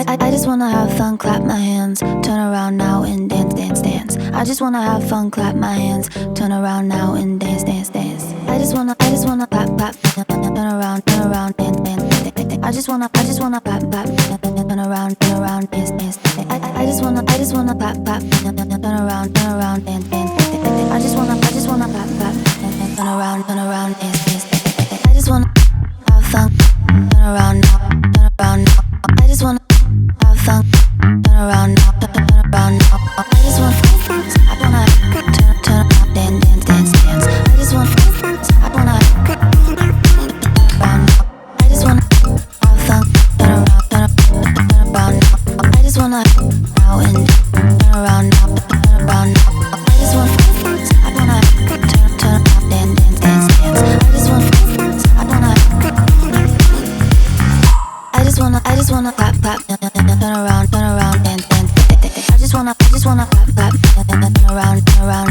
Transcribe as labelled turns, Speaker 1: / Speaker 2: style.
Speaker 1: I just wanna have fun, clap my hands, turn around now and dance, dance, dance. I just wanna have fun, clap my hands, turn around now and dance, dance, dance. I just wanna clap, clap, turn around, dance, dance, dance. I just wanna clap, clap, turn around, dance, dance, dance. I just wanna clap, clap, turn around, dance, dance, dance. I just wanna clap, clap, turn around, dance, dance, dance. I just wanna have fun, turn around now, turn around now. I just wanna have fun, turn around now, turn around now. I just wanna turn around, dance, dance, dance. I just wanna turn around now. I just wanna have fun, turn around now. I just wanna now and turn around now, turn around now. I just wanna turn around, dance, dance, dance. I just wanna clap, clap, turn around, dance, dance. I just wanna clap, clap, turn around.